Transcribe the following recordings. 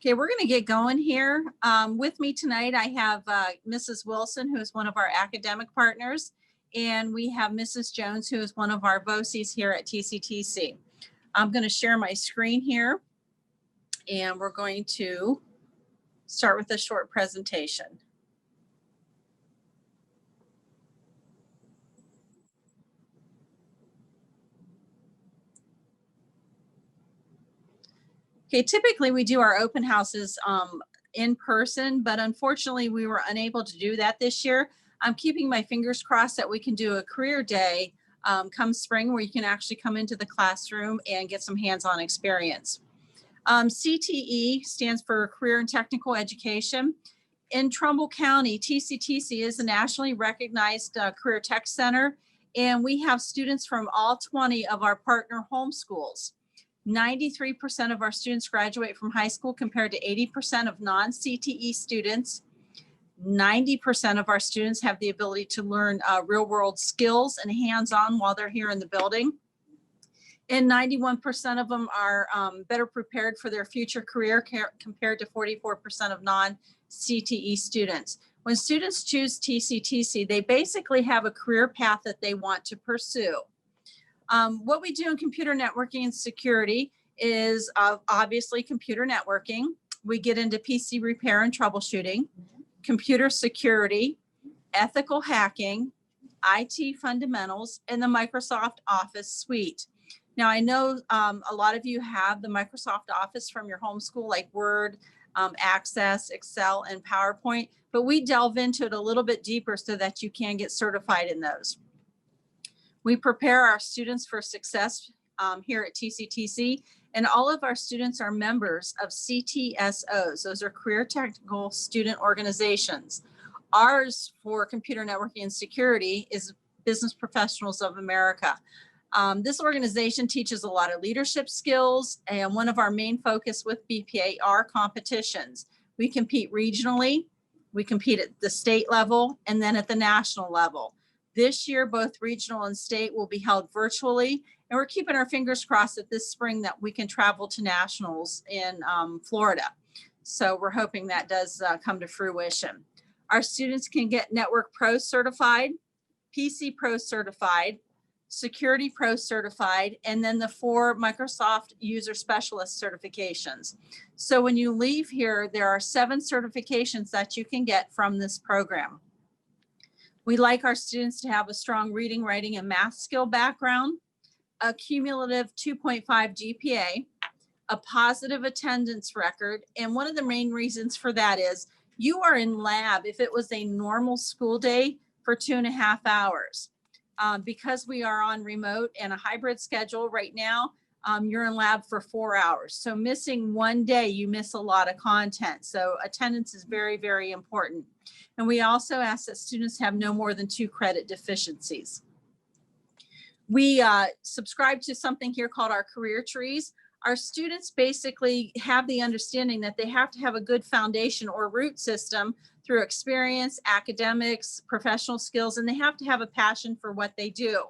Okay, we're going to get going here. With me tonight, I have Mrs. Wilson, who is one of our academic partners, and we have Mrs. Jones, who is one of our VOCs here at TCTC. I'm going to share my screen here, and we're going to start with a short presentation. Okay, typically we do our open houses in person, but unfortunately we were unable to do that this year. I'm keeping my fingers crossed that we can do a career day come spring where you can actually come into the classroom and get some hands-on experience. CTE stands for Career and Technical Education. In Trumbull County, TCTC is a nationally recognized career tech center, and we have students from all 20 of our partner homeschools. 93% of our students graduate from high school compared to 80% of non-CTE students. 90% of our students have the ability to learn real-world skills and hands-on while they're here in the building. And 91% of them are better prepared for their future career compared to 44% of non-CTE students. When students choose TCTC, they basically have a career path that they want to pursue. What we do in computer networking and security is obviously computer networking. We get into PC repair and troubleshooting, computer security, ethical hacking, IT fundamentals, and the Microsoft Office suite. Now, I know a lot of you have the Microsoft Office from your homeschool, like Word, Access, Excel, and PowerPoint, but we delve into it a little bit deeper so that you can get certified in those. We prepare our students for success here at TCTC, and all of our students are members of CTSOs. Those are Career Technical Student Organizations. Ours for Computer Networking and Security is Business Professionals of America. This organization teaches a lot of leadership skills, and one of our main focus with BPA are competitions. We compete regionally, we compete at the state level, and then at the national level. This year, both regional and state will be held virtually, and we're keeping our fingers crossed that this spring that we can travel to nationals in Florida. So we're hoping that does come to fruition. Our students can get Network Pro certified, PC Pro certified, Security Pro certified, and then the 4 Microsoft User Specialist certifications. So when you leave here, there are 7 certifications that you can get from this program. We like our students to have a strong reading, writing, and math skill background, a cumulative 2.5 GPA, a positive attendance record. And one of the main reasons for that is you are in lab if it was a normal school day for 2.5 hours. Because we are on remote and a hybrid schedule right now, you're in lab for 4 hours. So missing one day, you miss a lot of content. So attendance is very, very important. And we also ask that students have no more than 2 credit deficiencies. We subscribe to something here called our career trees. Our students basically have the understanding that they have to have a good foundation or root system through experience, academics, professional skills, and they have to have a passion for what they do.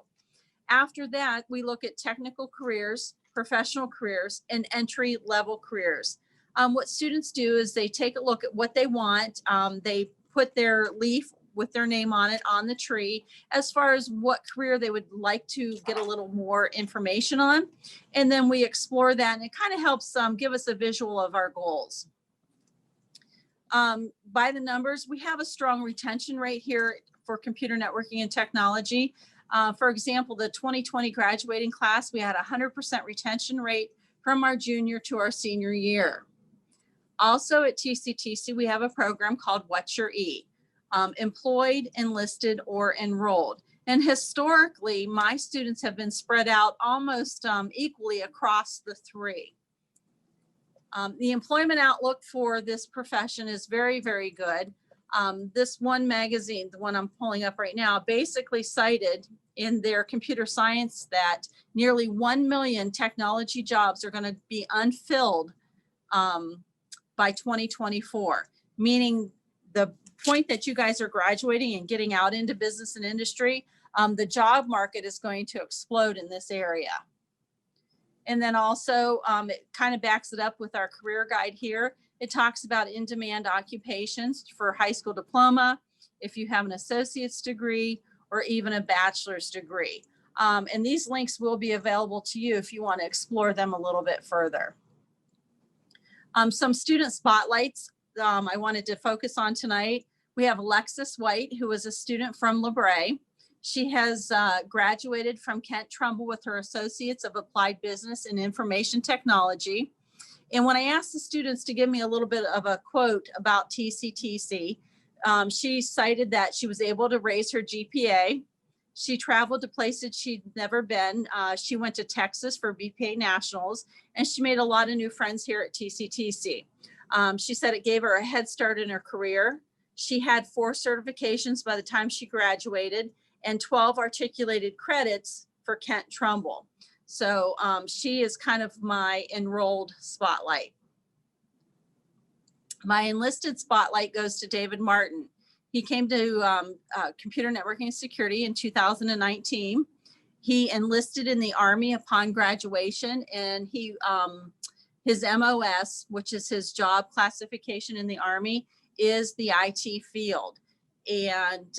After that, we look at technical careers, professional careers, and entry-level careers. What students do is they take a look at what they want. They put their leaf with their name on it on the tree as far as what career they would like to get a little more information on. And then we explore that, and it kind of helps give us a visual of our goals. By the numbers, we have a strong retention rate here for computer networking and technology. For example, the 2020 graduating class, we had a 100% retention rate from our junior to our senior year. Also at TCTC, we have a program called What's Your E? Employed, enlisted, or enrolled. And historically, my students have been spread out almost equally across the 3. The employment outlook for this profession is very, very good. This one magazine, the one I'm pulling up right now, basically cited in their computer science that nearly 1 million technology jobs are going to be unfilled by 2024, meaning the point that you guys are graduating and getting out into business and industry, the job market is going to explode in this area. And then also it kind of backs it up with our career guide here. It talks about in-demand occupations for high school diploma, if you have an associate's degree, or even a bachelor's degree. And these links will be available to you if you want to explore them a little bit further. Some student spotlights I wanted to focus on tonight. We have Alexis White, who is a student from LeBray. She has graduated from Kent Trumbull with her Associates of Applied Business and Information Technology. And when I asked the students to give me a little bit of a quote about TCTC, she cited that she was able to raise her GPA. She traveled to places she'd never been. She went to Texas for BPA Nationals, and she made a lot of new friends here at TCTC. She said it gave her a head start in her career. She had 4 certifications by the time she graduated and 12 articulated credits for Kent Trumbull. So she is kind of my enrolled spotlight. My enlisted spotlight goes to David Martin. He came to Computer Networking and Security in 2019. He enlisted in the Army upon graduation, and his MOS, which is his job classification in the Army, is the IT field. And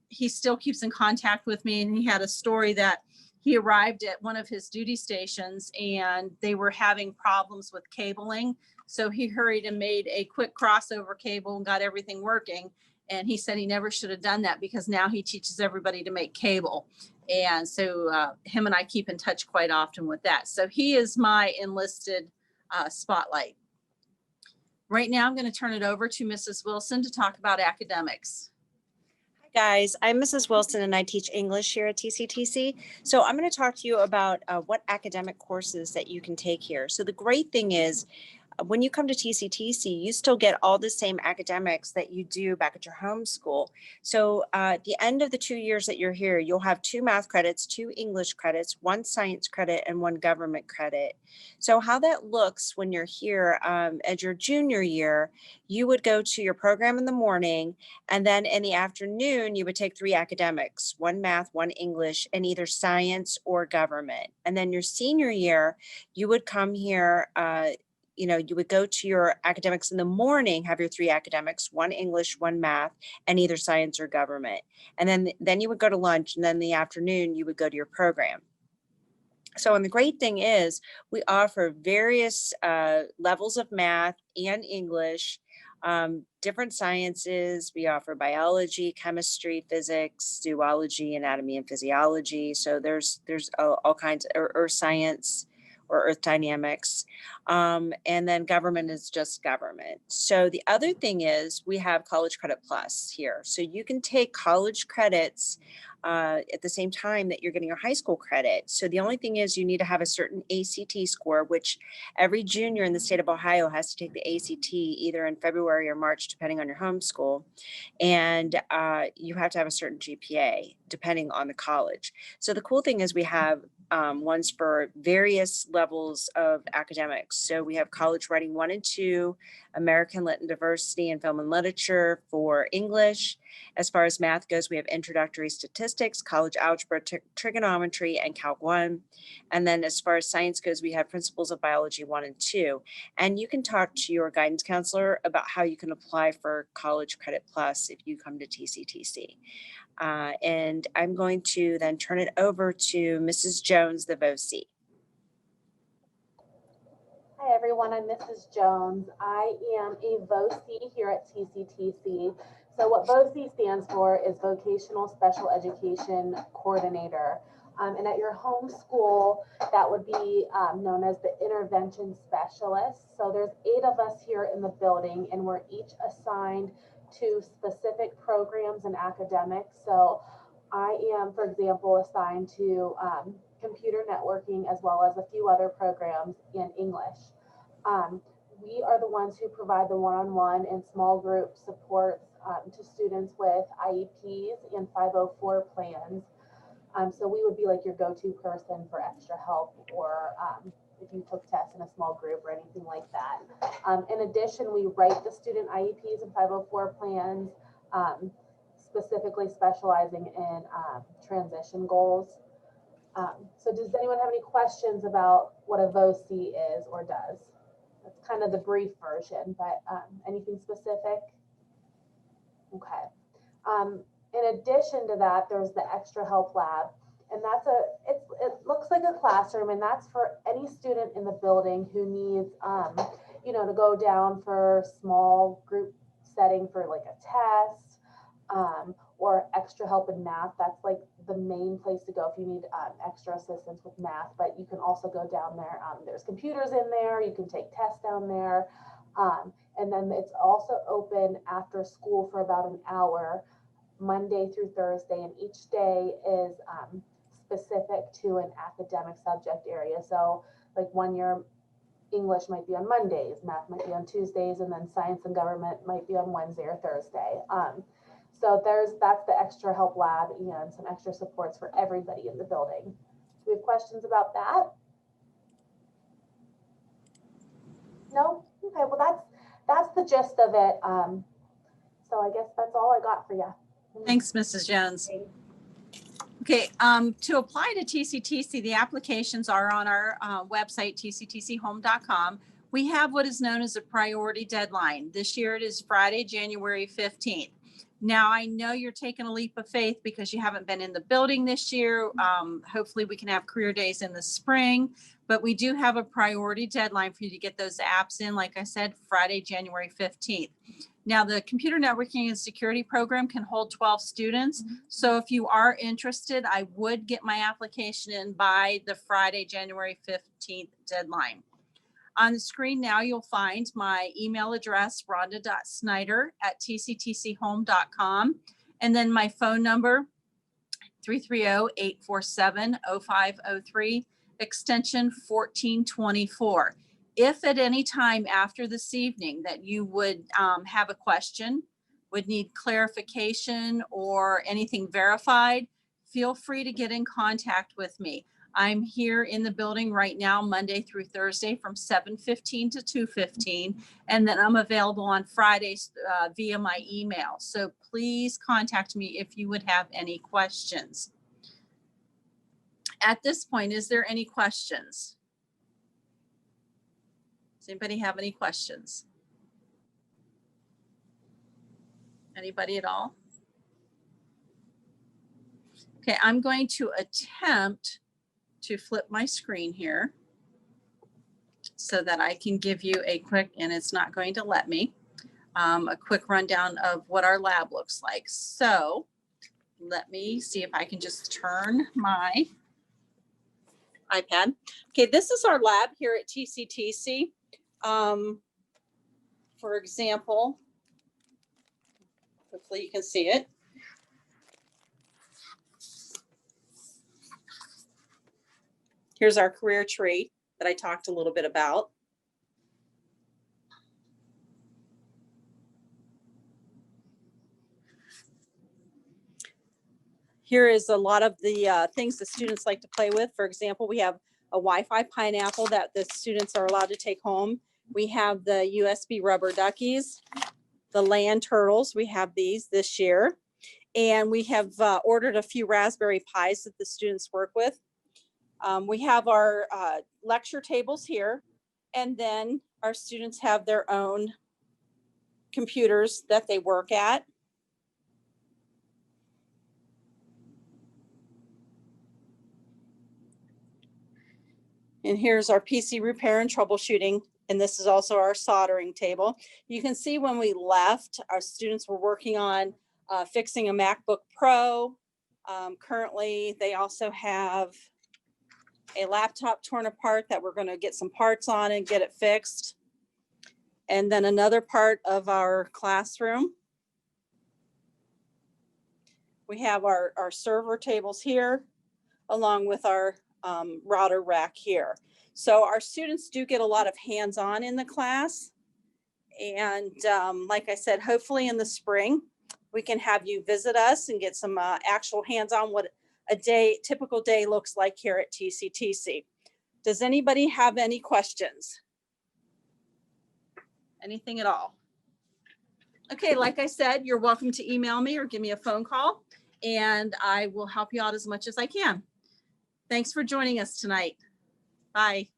he still keeps in contact with me, and he had a story that he arrived at one of his duty stations and they were having problems with cabling. So he hurried and made a quick crossover cable and got everything working. And he said he never should have done that because now he teaches everybody to make cable. And so him and I keep in touch quite often with that. So he is my enlisted spotlight. Right now, I'm going to turn it over to Mrs. Wilson to talk about academics. Guys, I'm Mrs. Wilson and I teach English here at TCTC. So I'm going to talk to you about what academic courses that you can take here. So the great thing is when you come to TCTC, you still get all the same academics that you do back at your home school. So at the end of the 2 years that you're here, you'll have 2 math credits, 2 English credits, 1 science credit, and 1 government credit. So how that looks when you're here as your junior year, you would go to your program in the morning, and then in the afternoon, you would take 3 academics, 1 math, 1 English, and either science or government. And then your senior year, you would come here, you would go to your academics in the morning, have your 3 academics, 1 English, 1 math, and either science or government. And then you would go to lunch, and then in the afternoon, you would go to your program. So, and the great thing is we offer various levels of math and English, different sciences. We offer biology, chemistry, physics, zoology, anatomy, and physiology. So there's all kinds of earth science or earth dynamics. And then government is just government. So the other thing is we have College Credit Plus here. So you can take college credits at the same time that you're getting your high school credit. So the only thing is you need to have a certain ACT score, which every junior in the state of Ohio has to take the ACT either in February or March, depending on your homeschool. And you have to have a certain GPA, depending on the college. So the cool thing is we have ones for various levels of academics. So we have College Writing 1 and 2, American Lit and Diversity and Film and Literature for English. As far as math goes, we have Introductory Statistics, College Algebra, Trigonometry, and Calc 1. And then as far as science goes, we have Principles of Biology 1 and 2. And you can talk to your guidance counselor about how you can apply for College Credit Plus if you come to TCTC. And I'm going to then turn it over to Mrs. Jones, the VOC. Hi everyone, I'm Mrs. Jones. I am a VOC here at TCTC. So what VOC stands for is Vocational Special Education Coordinator. And at your home school, that would be known as the Intervention Specialist. So there's 8 of us here in the building, and we're each assigned to specific programs and academics. So I am, for example, assigned to computer networking as well as a few other programs in English. We are the ones who provide the one-on-one and small group supports to students with IEPs and 504 plans. So we would be like your go-to person for extra help or if you took tests in a small group or anything like that. In addition, we write the student IEPs and 504 plans, specifically specializing in transition goals. So does anyone have any questions about what a VOC is or does? That's kind of the brief version, but anything specific? Okay. In addition to that, there's the extra help lab, and it looks like a classroom, and that's for any student in the building who needs, to go down for small group setting for like a test, or extra help in math. That's like the main place to go if you need extra assistance with math, but you can also go down there. There's computers in there, you can take tests down there. And then it's also open after school for about an hour, Monday through Thursday, and each day is specific to an academic subject area. So like 1 year, English might be on Mondays, math might be on Tuesdays, and then science and government might be on Wednesday or Thursday. So that's the extra help lab and some extra supports for everybody in the building. Do we have questions about that? No? Okay, well that's the gist of it. So I guess that's all I got for you. Thanks, Mrs. Jones. Okay, to apply to TCTC, the applications are on our website, tctchome.com. We have what is known as a priority deadline. This year it is Friday, January 15th. Now, I know you're taking a leap of faith because you haven't been in the building this year. Hopefully we can have career days in the spring, but we do have a priority deadline for you to get those apps in. Like I said, Friday, January 15th. Now, the computer networking and security program can hold 12 students. So if you are interested, I would get my application in by the Friday, January 15th deadline. On the screen now, you'll find my email address, rhonda.snyder@tctchome.com, and then my phone number, 330-847-0503, extension 1424. If at any time after this evening that you would have a question, would need clarification or anything verified, feel free to get in contact with me. I'm here in the building right now, Monday through Thursday from 7:15 to 2:15. And then I'm available on Fridays via my email. So please contact me if you would have any questions. At this point, is there any questions? Does anybody have any questions? Anybody at all? Okay, I'm going to attempt to flip my screen here so that I can give you a quick, and it's not going to let me, a quick rundown of what our lab looks like. So let me see if I can just turn my iPad. Okay, this is our lab here at TCTC. For example, hopefully you can see it. Here's our career tree that I talked a little bit about. Here is a lot of the things the students like to play with. For example, we have a Wi-Fi pineapple that the students are allowed to take home. We have the USB rubber duckies, the land turtles. We have these this year. And we have ordered a few Raspberry Pis that the students work with. We have our lecture tables here, and then our students have their own computers that they work at. And here's our PC repair and troubleshooting, and this is also our soldering table. You can see when we left, our students were working on fixing a MacBook Pro. Currently, they also have a laptop torn apart that we're going to get some parts on and get it fixed. And then another part of our classroom. We have our server tables here, along with our router rack here. So our students do get a lot of hands-on in the class. And like I said, hopefully in the spring, we can have you visit us and get some actual hands-on what a typical day looks like here at TCTC. Does anybody have any questions? Anything at all? Okay, like I said, you're welcome to email me or give me a phone call, and I will help you out as much as I can. Thanks for joining us tonight. Bye.